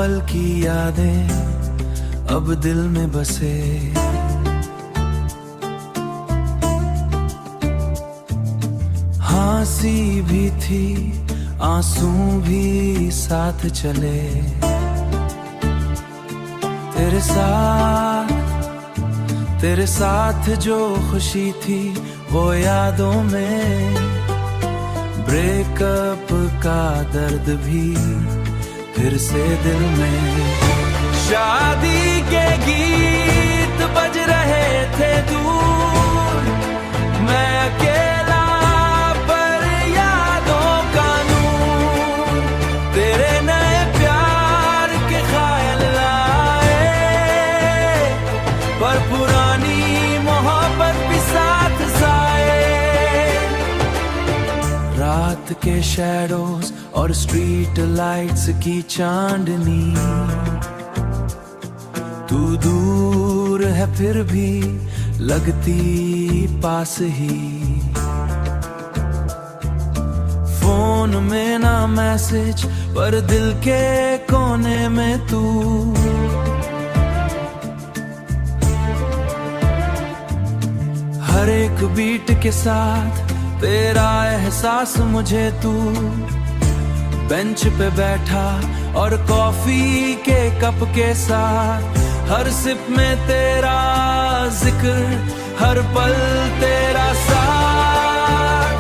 पल की यादें अब दिल में बसे। हंसी भी थी, आंसू भी साथ चले। तेरे साथ जो खुशी थी वो यादों में। ब्रेकअप का दर्द भी फिर से दिल में। शादी के गीत बज रहे थे दूर, मैं अकेला पर यादों का नूर। तेरे नए प्यार के ख्याल लाए, पर पुरानी मोहब्बत भी साथ साए। रात के शैडोज और स्ट्रीट लाइट्स की चांदनी। तू दूर है फिर भी लगती पास ही। फोन में ना मैसेज पर दिल के कोने में तू। हर एक बीट के साथ तेरा एहसास मुझे तू। बेंच पे बैठा और कॉफी के कप के साथ, हर सिप में तेरा जिक्र, हर पल तेरा साथ।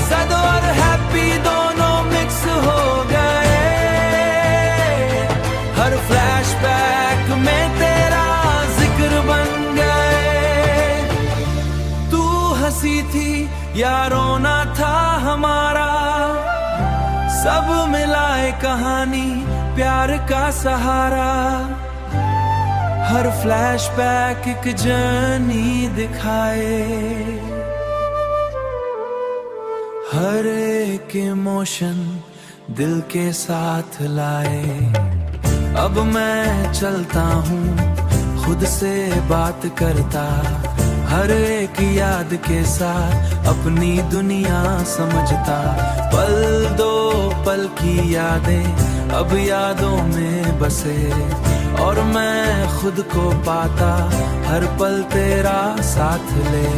सैड और हैप्पी दोनों मिक्स हो गए, हर फ्लैशबैक में तेरा जिक्र बन गए। तू हंसी थी या रोना था हमारा, सब मिलाए कहानी प्यार का सहारा। हर फ्लैशबैक एक जर्नी दिखाए, हर एक इमोशन दिल के साथ लाए। अब मैं चलता हूँ खुद से बात करता, हर एक याद के साथ अपनी दुनिया समझता। पल दो पल की यादें अब यादों में बसे, और मैं खुद को पाता हर पल तेरा साथ ले।